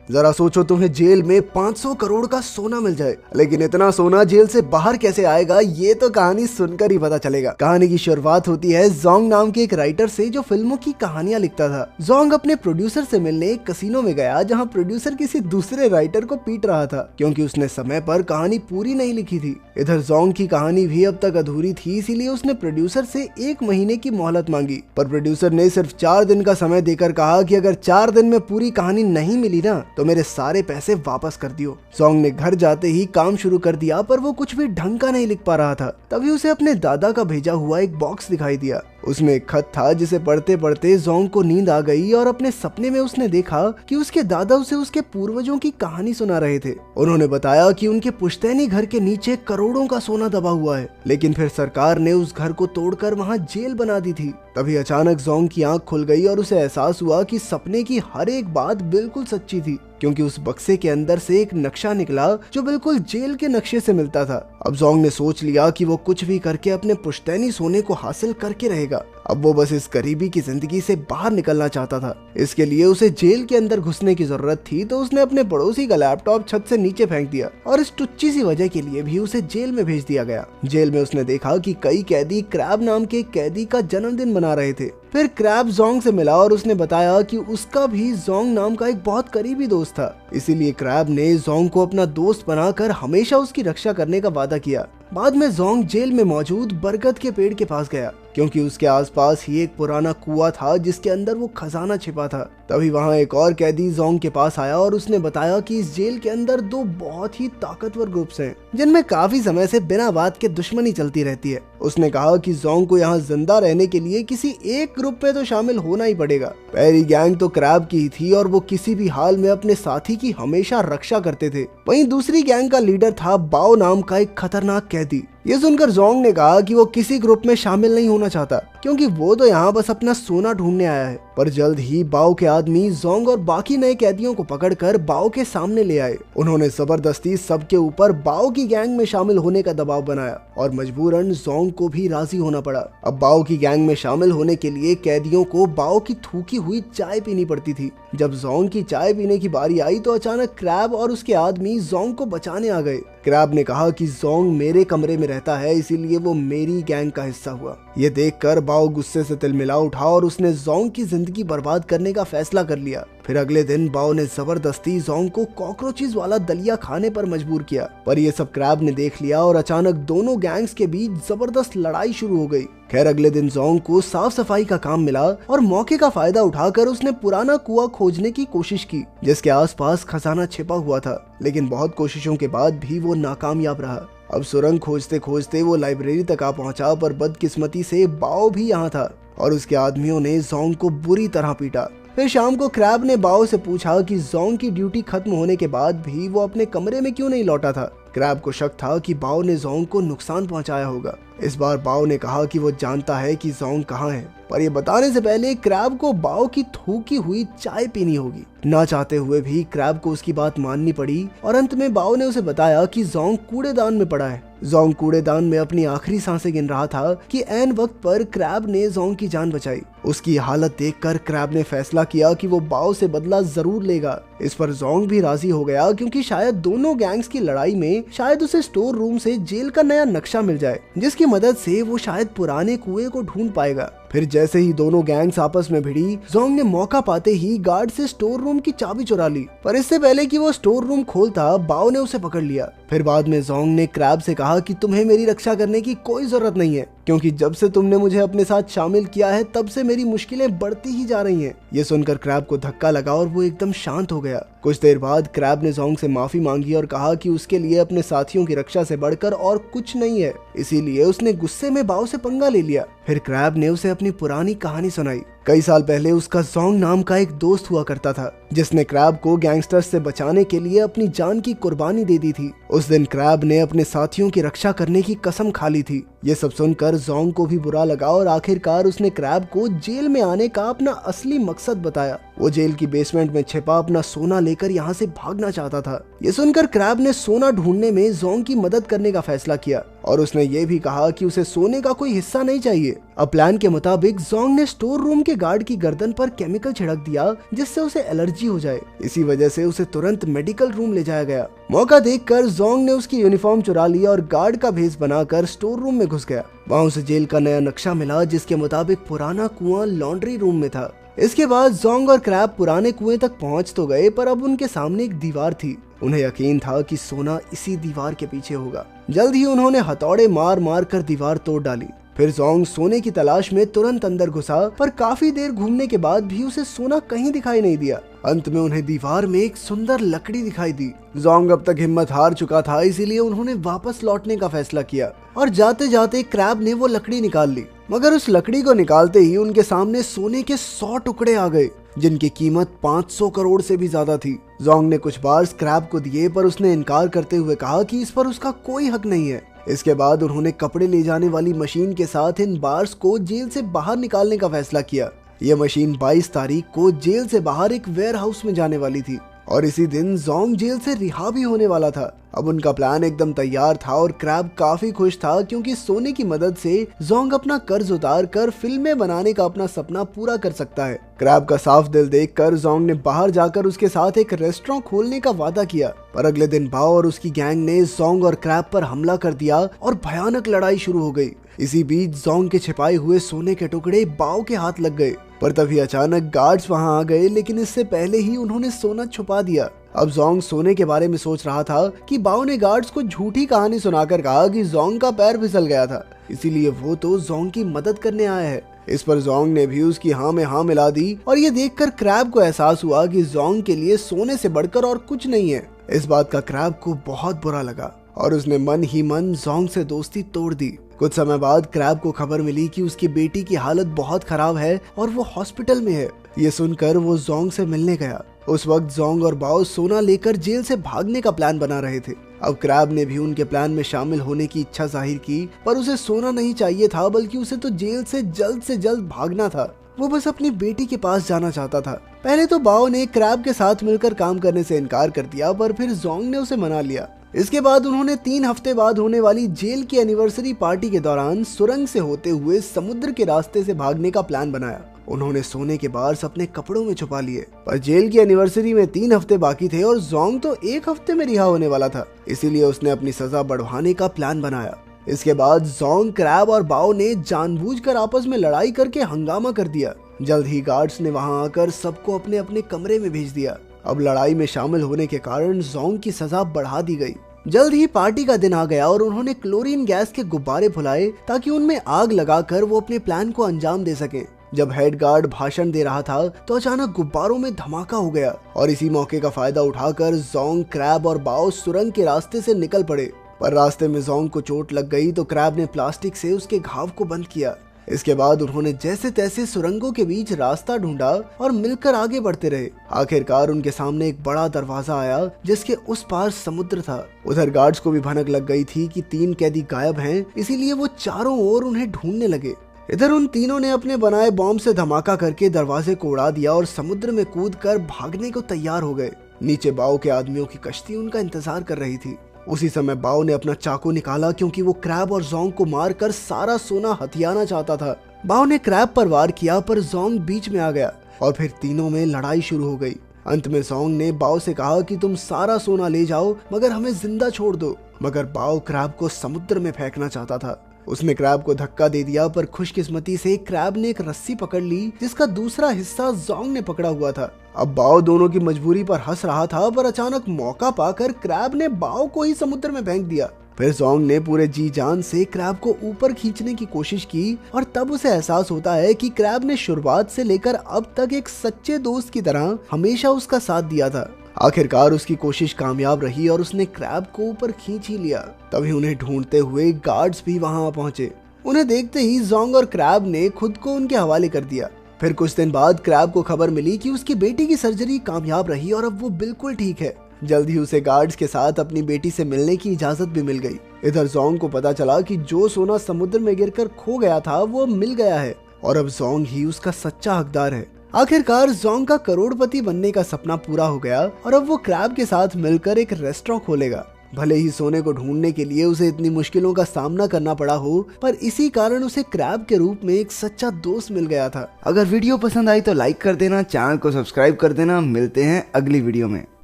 जरा सोचो तुम्हें जेल में 500 करोड़ का सोना मिल जाए, लेकिन इतना सोना जेल से बाहर कैसे आएगा ये तो कहानी सुनकर ही पता चलेगा। कहानी की शुरुआत होती है जोंग नाम के एक राइटर से जो फिल्मों की कहानियां लिखता था। जोंग अपने प्रोड्यूसर से मिलने एक कसिनो में गया जहां प्रोड्यूसर किसी दूसरे राइटर को पीट रहा था क्योंकि उसने समय पर कहानी पूरी नहीं लिखी थी। इधर जोंग की कहानी भी अब तक अधूरी थी, इसीलिए उसने प्रोड्यूसर से 1 महीने की मोहलत मांगी, पर प्रोड्यूसर ने सिर्फ 4 दिन का समय देकर कहा कि अगर 4 दिन में पूरी कहानी नहीं मिली ना तो मेरे सारे पैसे वापस कर दियो। जोंग ने घर जाते ही काम शुरू कर दिया, पर वो कुछ भी ढंग का नहीं लिख पा रहा था। तभी उसे अपने दादा का भेजा हुआ एक बॉक्स दिखाई दिया। उसमें एक खत था जिसे पढ़ते पढ़ते जोंग को नींद आ गई और अपने सपने में उसने देखा कि उसके दादा उसे उसके पूर्वजों की कहानी सुना रहे थे। उन्होंने बताया कि उनके पुश्तैनी घर के नीचे करोड़ों का सोना दबा हुआ है, लेकिन फिर सरकार ने उस घर को तोड़कर वहां जेल बना दी थी। तभी अचानक जोंग की आंख खुल गई और उसे एहसास हुआ कि सपने की हर एक बात बिल्कुल सच्ची थी, क्योंकि उस बक्से के अंदर से एक नक्शा निकला जो बिल्कुल जेल के नक्शे से मिलता था। अब जोंग ने सोच लिया कि वो कुछ भी करके अपने पुश्तैनी सोने को हासिल करके रहेगा। अब वो बस इस गरीबी की जिंदगी से बाहर निकलना चाहता था। इसके लिए उसे जेल के अंदर घुसने की जरूरत थी, तो उसने अपने पड़ोसी का लैपटॉप छत से नीचे फेंक दिया और इस टुच्ची सी वजह के लिए भी उसे जेल में भेज दिया गया। जेल में उसने देखा कि कई कैदी क्रैब नाम के कैदी का जन्मदिन मना रहे थे। फिर क्रैब जोंग से मिला और उसने बताया कि उसका भी जोंग नाम का एक बहुत करीबी दोस्त था, इसीलिए क्रैब ने जोंग को अपना दोस्त बनाकर हमेशा उसकी रक्षा करने का वादा किया। बाद में जोंग जेल में मौजूद बरगद के पेड़ के पास गया, क्योंकि उसके आसपास ही एक पुराना कुआं था जिसके अंदर वो खजाना छिपा था। तभी वहां एक और कैदी जोंग के पास आया और उसने बताया कि इस जेल के अंदर 2 बहुत ही ताकतवर ग्रुप्स हैं, जिनमें काफी समय से बिना बात के दुश्मनी चलती रहती है। उसने कहा कि जोंग को यहाँ जिंदा रहने के लिए किसी एक ग्रुप में तो शामिल होना ही पड़ेगा। पहली गैंग तो क्रैब की ही थी और वो किसी भी हाल में अपने साथी की हमेशा रक्षा करते थे। वहीं दूसरी गैंग का लीडर था बाओ नाम का एक खतरनाक कैदी। ये सुनकर जोंग ने कहा कि वो किसी ग्रुप में शामिल नहीं होना चाहता, क्योंकि वो तो यहाँ बस अपना सोना ढूंढने आया है। पर जल्द ही बाओ के आदमी जोंग और बाकी नए कैदियों को पकड़कर बाओ के सामने ले आए। उन्होंने जबरदस्ती सबके ऊपर बाओ की गैंग में शामिल होने का दबाव बनाया और मजबूरन जोंग को भी राजी होना पड़ा। अब बाओ की गैंग में शामिल होने के लिए कैदियों को बाओ की थूकी हुई चाय पीनी पड़ती थी। जब जोंग की चाय पीने की बारी आई तो अचानक क्रैब और उसके आदमी जोंग को बचाने आ गए। क्रैब ने कहा कि जोंग मेरे कमरे में रहता है, इसीलिए वो मेरी गैंग का हिस्सा हुआ। ये देखकर बाओ गुस्से से तिलमिला उठा और उसने जोंग की जिंदगी बर्बाद करने का फैसला कर लिया। फिर अगले दिन बाओ ने जबरदस्ती जोंग को कॉकरोचेस वाला दलिया खाने पर मजबूर किया, पर ये सब क्रैब ने देख लिया और अचानक दोनों गैंग्स के बीच जबरदस्त लड़ाई शुरू हो गई। खैर अगले दिन जोंग को साफ सफाई का काम मिला और मौके का फायदा उठाकर उसने पुराना कुआं खोजने की कोशिश की, जिसके आसपास खजाना छिपा हुआ था, लेकिन बहुत कोशिशों के बाद भी वो नाकामयाब रहा। अब सुरंग खोजते खोजते वो लाइब्रेरी तक आ पहुंचा, पर बदकिस्मती से बाओ भी यहाँ था और उसके आदमियों ने जोंग को बुरी तरह पीटा। फिर शाम को क्रैब ने बाओ से पूछा कि जोंग की ड्यूटी खत्म होने के बाद भी वो अपने कमरे में क्यों नहीं लौटा था। क्रैब को शक था कि बाओ ने जोंग को नुकसान पहुंचाया होगा। इस बार बाओ ने कहा कि वो जानता है कि जोंग कहाँ है, पर ये बताने से पहले क्रैब को बाओ की थूकी हुई चाय पीनी होगी। ना चाहते हुए भी क्रैब को उसकी बात माननी पड़ी और अंत में बाओ ने उसे बताया कि जोंग कूड़ेदान में पड़ा है। जोंग कूड़ेदान में अपनी आखिरी सांसें गिन रहा था कि ऐन वक्त पर क्रैब ने जोंग की जान बचाई। उसकी हालत देखकर क्रैब ने फैसला किया कि वो बाओ से बदला जरूर लेगा। इस पर जोंग भी राजी हो गया, क्योंकि शायद दोनों गैंग्स की लड़ाई में शायद उसे स्टोर रूम से जेल का नया नक्शा मिल जाए, जिसकी मदद से वो शायद पुराने कुएं को ढूंढ पाएगा। फिर जैसे ही दोनों गैंग्स आपस में भिड़ी, जोंग ने मौका पाते ही गार्ड से स्टोर रूम की चाबी चुरा ली, पर इससे पहले कि वो स्टोर रूम खोलता बाओ ने उसे पकड़ लिया। फिर बाद में जोंग ने क्रैब से कहा कि तुम्हें मेरी रक्षा करने की कोई जरूरत नहीं है, क्योंकि जब से तुमने मुझे अपने साथ शामिल किया है तब से मेरी मुश्किलें बढ़ती ही जा रही हैं। ये सुनकर क्रैब को धक्का लगा और वो एकदम शांत हो गया। कुछ देर बाद क्रैब ने जोंग से माफी मांगी और कहा कि उसके लिए अपने साथियों की रक्षा से बढ़कर और कुछ नहीं है, इसीलिए उसने गुस्से में बाओ से पंगा ले लिया। फिर क्रैब ने उसे अपनी पुरानी कहानी सुनाई। कई साल पहले उसका जोंग नाम का एक दोस्त हुआ करता था, जिसने क्रैब को गैंगस्टर्स से बचाने के लिए अपनी जान की कुर्बानी दे दी थी। उस दिन क्रैब ने अपने साथियों की रक्षा करने की कसम खा ली थी। ये सब सुनकर जोंग को भी बुरा लगा और आखिरकार उसने क्रैब को जेल में आने का अपना असली मकसद बताया। वो जेल की बेसमेंट में छिपा अपना सोना लेकर यहाँ से भागना चाहता था। ये सुनकर क्रैब ने सोना ढूंढने में जोंग की मदद करने का फैसला किया। और उसने ये भी कहा कि उसे सोने का कोई हिस्सा नहीं चाहिए। अब प्लान के मुताबिक जोंग ने स्टोर रूम के गार्ड की गर्दन पर केमिकल छिड़क दिया जिससे उसे एलर्जी हो जाए। इसी वजह से उसे तुरंत मेडिकल रूम ले जाया गया। मौका देखकर जोंग ने उसकी यूनिफॉर्म चुरा लिया और गार्ड का भेष बनाकर स्टोर रूम में घुस गया। वहाँ उसे जेल का नया नक्शा मिला जिसके मुताबिक पुराना कुआं लॉन्ड्री रूम में था। इसके बाद जोंग और क्रैब पुराने कुएं तक पहुंच तो गए पर अब उनके सामने एक दीवार थी। उन्हें यकीन था कि सोना इसी दीवार के पीछे होगा। जल्द ही उन्होंने हथौड़े मार मार कर दीवार तोड़ डाली। फिर जोंग सोने की तलाश में तुरंत अंदर घुसा पर काफी देर घूमने के बाद भी उसे सोना कहीं दिखाई नहीं दिया। अंत में उन्हें दीवार में एक सुंदर लकड़ी दिखाई दी। जोंग अब तक हिम्मत हार चुका था, इसीलिए उन्होंने वापस लौटने का फैसला किया और जाते जाते क्रैब ने वो लकड़ी निकाल ली। मगर उस लकड़ी को निकालते ही उनके सामने सोने के 100 टुकड़े आ गए जिनकी कीमत 500 करोड़ से भी ज्यादा थी। जोंग ने कुछ बार क्रैब को दिए पर उसने इनकार करते हुए कहा कि इस पर उसका कोई हक नहीं है। इसके बाद उन्होंने कपड़े ले जाने वाली मशीन के साथ इन बार्स को जेल से बाहर निकालने का फैसला किया। यह मशीन 22 तारीख को जेल से बाहर एक वेयर हाउस में जाने वाली थी और इसी दिन जोंग जेल से रिहा भी होने वाला था। अब उनका प्लान एकदम तैयार था और क्रैब काफी खुश था क्योंकि सोने की मदद से जोंग अपना कर्ज उतार कर फिल्में बनाने का अपना सपना पूरा कर सकता है। क्रैब का साफ दिल देखकर जोंग ने बाहर जाकर उसके साथ एक रेस्टोरेंट खोलने का वादा किया। पर अगले दिन बाओ और उसकी गैंग ने जोंग और क्रैब पर हमला कर दिया और भयानक लड़ाई शुरू हो गई। इसी बीच जोंग के छिपाए हुए सोने के टुकड़े बाओ के हाथ लग गए पर तभी अचानक गार्ड्स वहां आ गए, लेकिन इससे पहले ही उन्होंने सोना छुपा दिया। अब जोंग सोने के बारे में सोच रहा था कि बाओ ने गार्ड्स को झूठी कहानी सुनाकर कहा कि जोंग का पैर फिसल गया था, इसीलिए वो तो जोंग की मदद करने आया है। इस पर जोंग ने भी उसकी हाँ में हाँ मिला दी और ये देखकर क्रैब को एहसास हुआ कि जोंग के लिए सोने से बढ़कर और कुछ नहीं है। इस बात का क्रैब को बहुत बुरा लगा और उसने मन ही मन जोंग से दोस्ती तोड़ दी। कुछ समय बाद क्रैब को खबर मिली कि उसकी बेटी की हालत बहुत खराब है और वो हॉस्पिटल में है। ये सुनकर वो जोंग से मिलने गया। उस वक्त जोंग और बाओ सोना लेकर जेल से भागने का प्लान बना रहे थे। अब क्रैब ने भी उनके प्लान में शामिल होने की इच्छा जाहिर की पर उसे सोना नहीं चाहिए था, बल्कि उसे तो जेल से जल्द भागना था। वो बस अपनी बेटी के पास जाना चाहता था। पहले तो बाओ ने क्रैब के साथ मिलकर काम करने से इनकार कर दिया पर फिर जोंग ने उसे मना लिया। इसके बाद उन्होंने 3 हफ्ते बाद होने वाली जेल की एनिवर्सरी पार्टी के दौरान सुरंग से होते हुए समुद्र के रास्ते से भागने का प्लान बनाया। उन्होंने सोने के बार्स अपने कपड़ों में छुपा लिए पर जेल की एनिवर्सरी में 3 हफ्ते बाकी थे और जोंग तो 1 हफ्ते में रिहा होने वाला था, इसीलिए उसने अपनी सजा बढ़वाने का प्लान बनाया। इसके बाद जोंग, क्रैब और बाओ ने जानबूझकर आपस में लड़ाई करके हंगामा कर दिया। जल्द ही गार्ड्स ने वहां आकर सबको अपने अपने कमरे में भेज दिया। अब लड़ाई में शामिल होने के कारण जोंग की सजा बढ़ा दी गई। जल्द ही पार्टी का दिन आ गया और उन्होंने क्लोरीन गैस के गुब्बारे फुलाए ताकि उनमें आग लगाकर वो अपने प्लान को अंजाम दे सकें। जब हेड गार्ड भाषण दे रहा था तो अचानक गुब्बारों में धमाका हो गया और इसी मौके का फायदा उठाकर जोंग, क्रैब और बाओ सुरंग के रास्ते से निकल पड़े। पर रास्ते में जोंग को चोट लग गई तो क्रैब ने प्लास्टिक से उसके घाव को बंद किया। इसके बाद उन्होंने जैसे तैसे सुरंगों के बीच रास्ता ढूंढा और मिलकर आगे बढ़ते रहे। आखिरकार उनके सामने एक बड़ा दरवाजा आया जिसके उस पार समुद्र था। उधर गार्ड्स को भी भनक लग गई थी कि 3 कैदी गायब हैं, इसीलिए वो चारों ओर उन्हें ढूंढने लगे। इधर उन तीनों ने अपने बनाए बॉम्ब से धमाका करके दरवाजे को उड़ा दिया और समुद्र में कूदकर भागने को तैयार हो गए। नीचे बाओ के आदमियों की कश्ती उनका इंतजार कर रही थी। उसी समय बाओ ने अपना चाकू निकाला क्योंकि वो क्रैब और जोंग को मारकर सारा सोना हथियाना चाहता था। बाओ ने क्रैब पर वार किया पर जोंग बीच में आ गया और फिर तीनों में लड़ाई शुरू हो गई। अंत में जोंग ने बाओ से कहा कि तुम सारा सोना ले जाओ मगर हमें जिंदा छोड़ दो। मगर बाओ क्रैब को समुद्र में फेंकना चाहता था। उसने क्रैब को धक्का दे दिया पर खुशकिस्मती से क्रैब ने एक रस्सी पकड़ ली जिसका दूसरा हिस्सा जोंग ने पकड़ा हुआ था। अब बाओ दोनों की मजबूरी पर हंस रहा था पर अचानक मौका पाकर क्रैब ने बाओ को ही समुद्र में फेंक दिया। फिर जोंग ने पूरे जी जान से क्रैब को ऊपर खींचने की कोशिश की और तब उसे एहसास होता है कि क्रैब ने शुरुआत से लेकर अब तक एक सच्चे दोस्त की तरह हमेशा उसका साथ दिया था। आखिरकार उसकी कोशिश कामयाब रही और उसने क्रैब को ऊपर खींच ही लिया। तभी उन्हें ढूंढते हुए गार्ड्स भी वहां पहुंचे। उन्हें देखते ही जोंग और क्रैब ने खुद को उनके हवाले कर दिया। फिर कुछ दिन बाद क्रैब को खबर मिली कि उसकी बेटी की सर्जरी कामयाब रही और अब वो बिल्कुल ठीक है। जल्द ही उसे गार्ड्स के साथ अपनी बेटी से मिलने की इजाजत भी मिल गई। इधर जोंग को पता चला कि जो सोना समुद्र में गिरकर खो गया था वो मिल गया है और अब जोंग ही उसका सच्चा हकदार है। आखिरकार जोंग का करोड़पति बनने का सपना पूरा हो गया और अब वो क्रैब के साथ मिलकर एक रेस्टोरेंट खोलेगा। भले ही सोने को ढूंढने के लिए उसे इतनी मुश्किलों का सामना करना पड़ा हो, पर इसी कारण उसे क्रैब के रूप में एक सच्चा दोस्त मिल गया था। अगर वीडियो पसंद आई तो लाइक कर देना, चैनल को सब्सक्राइब कर देना। मिलते हैं अगली वीडियो में।